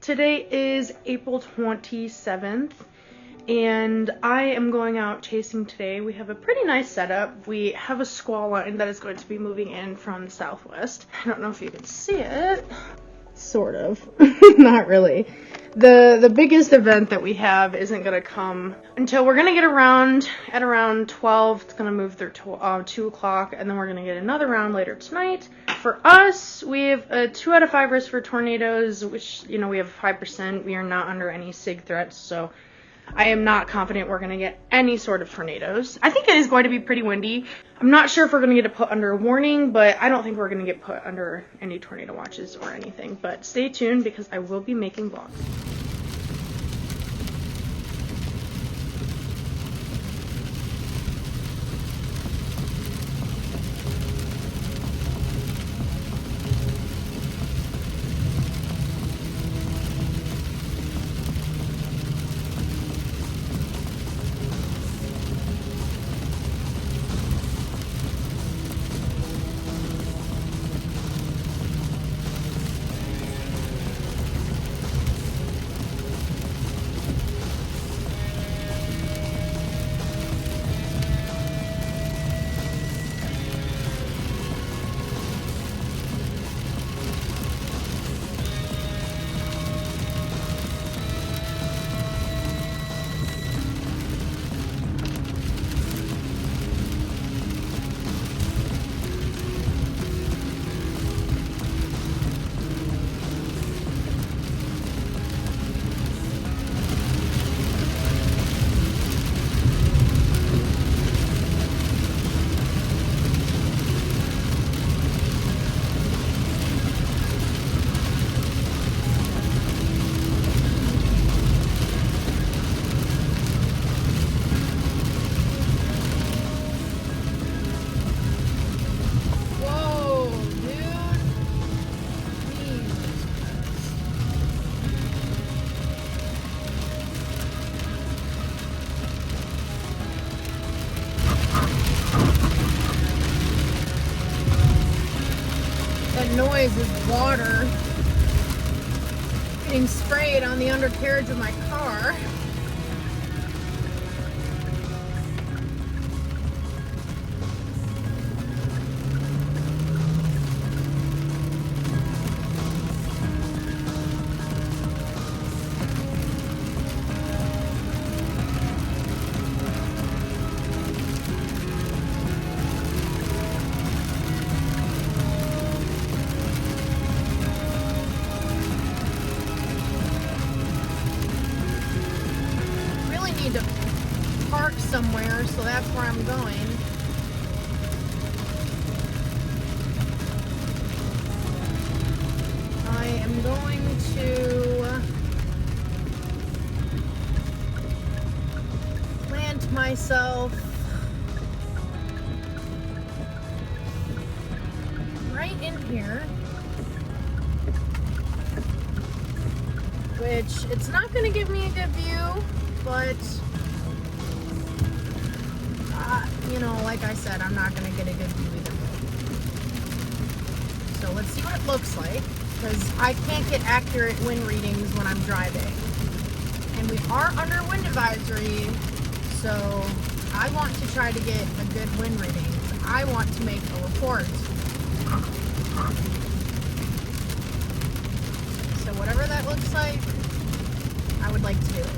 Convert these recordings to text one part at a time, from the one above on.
Today is April 27th, and I am going out chasing today. We have a pretty nice setup. We have a squall line that is going to be moving in from the southwest. I don't know if you can see it. Sort of. Not really. The biggest event that we have isn't going to come until we're going to get around at around 12. It's going to move through 2 o'clock, and then we're going to get another round later tonight. For us, we have a 2 out of 5 risk for tornadoes, which, you know, we have 5%. We are not under any SIG threats, so I am not confident we're going to get any sort of tornadoes. I think it is going to be pretty windy. I'm not sure if we're going to get put under a warning, but I don't think we're going to get put under any tornado watches or anything. But stay tuned because I will be making vlogs. That noise is water getting sprayed on the undercarriage of my car. To park somewhere, so that's where I'm going. I am going to plant myself right in here, which it's not going to give me a good view, but you know, like I said, I'm not going to get a good view either way. So let's see what it looks like, because I can't get accurate wind readings when I'm driving. And we are under wind advisory, so I want to try to get a good wind reading. I want to make a report. So whatever that looks like, I would like to do it.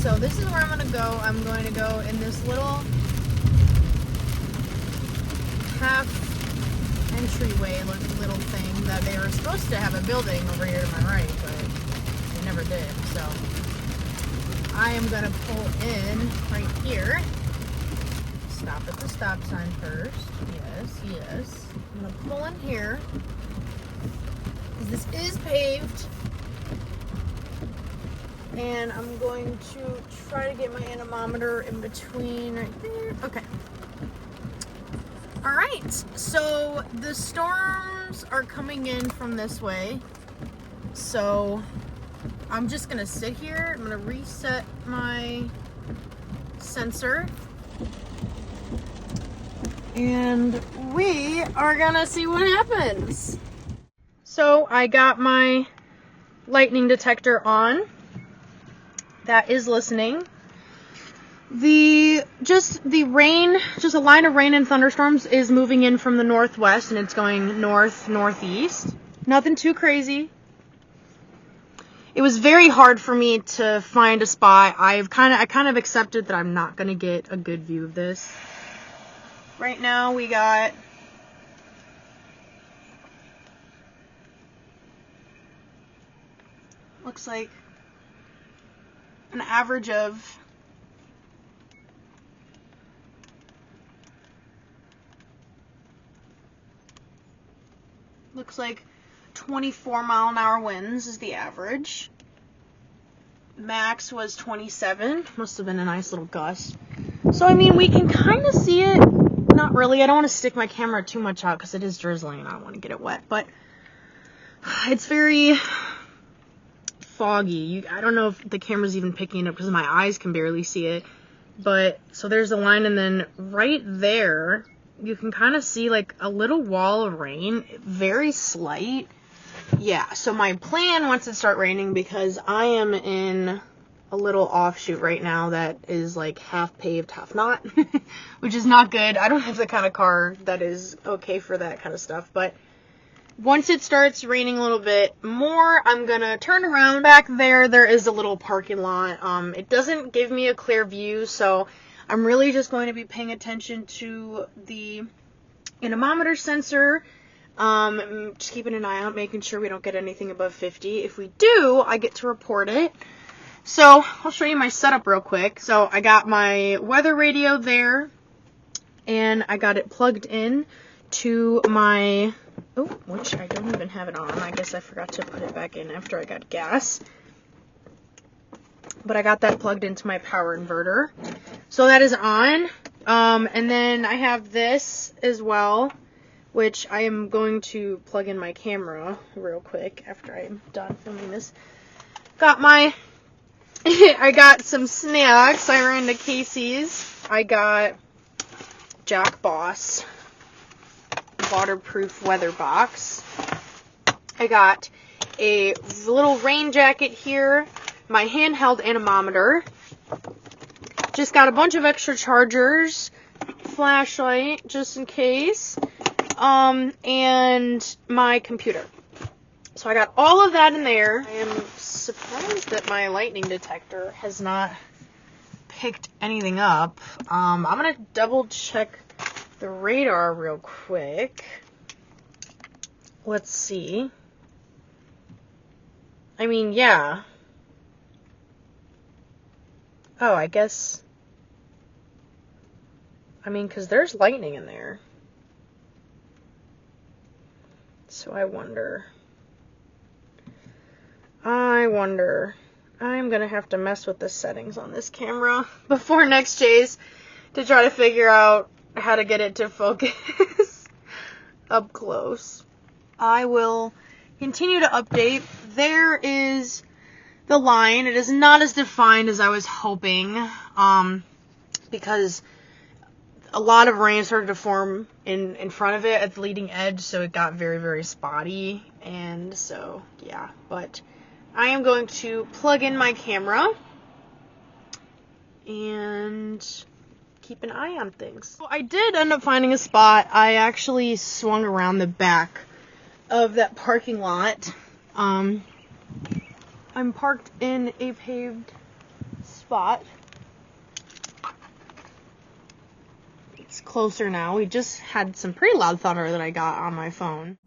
So this is where I'm going to go. I'm going to go in this little half entryway little thing that they were supposed to have a building over here to my right, but they never did. So I am going to pull in right here. Stop at the stop sign first. Yes. I'm going to pull in here because this is paved. And I'm going to try to get my anemometer in between right there. Okay. All right. So the storms are coming in from this way. So I'm just going to sit here. I'm going to reset my sensor. And we are going to see what happens. So I got my lightning detector on. That is listening. Just a line of rain and thunderstorms is moving in from the northwest, and it's going northeast. Nothing too crazy. It was very hard for me to find a spot. I kind of accepted that I'm not gonna get a good view of this. Right now we got looks like an average of looks like 24-mile-an-hour winds is the average. Max was 27. Must have been a nice little gust. So, I mean, we can kind of see it. Not really. I don't want to stick my camera too much out because it is drizzling and I don't want to get it wet. But it's very foggy. I don't know if the camera's even picking it up because my eyes can barely see it. But, so there's a line, and then right there, you can kind of see like a little wall of rain. Very slight. Yeah, so my plan once it starts raining, because I am in a little offshoot right now that is like half paved, half not, which is not good. I don't have the kind of car that is okay for that kind of stuff, but once it starts raining a little bit more, I'm gonna turn around. Back there is a little parking lot. It doesn't give me a clear view, so I'm really just going to be paying attention to the anemometer sensor. Just keeping an eye out, making sure we don't get anything above 50. If we do, I get to report it. So, I'll show you my setup real quick. So, I got my weather radio there, and I got it plugged in to my, which I don't even have it on. I guess I forgot to put it back in after I got gas. But I got that plugged into my power inverter. So, that is on. And then I have this as well, which I am going to plug in my camera real quick after I'm done filming this. I got some snacks. I ran to Casey's. I got Jack Boss waterproof weather box. I got a little rain jacket here, my handheld anemometer. Just got a bunch of extra chargers, flashlight just in case. And my computer. So I got all of that in there. I am surprised that my lightning detector has not picked anything up. I'm gonna double check the radar real quick. Let's see. I mean, yeah. Oh, I guess. I mean, 'cause there's lightning in there. So I wonder. I'm going to have to mess with the settings on this camera before next chase to try to figure out how to get it to focus up close. I will continue to update. There is the line. It is not as defined as I was hoping, because a lot of rain started to form in front of it at the leading edge, so it got very, very spotty, and so, yeah, but I am going to plug in my camera and keep an eye on things. So I did end up finding a spot. I actually swung around the back of that parking lot. I'm parked in a paved spot. It's closer now. We just had some pretty loud thunder that I got on my phone.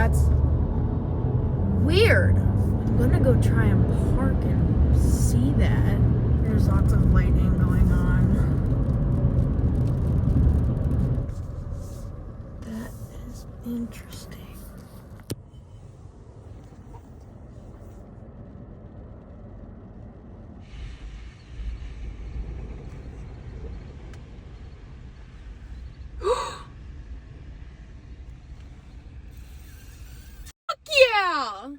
That's weird. I'm gonna go try and park and see that. There's lots of lightning going on. That is interesting. Yeah!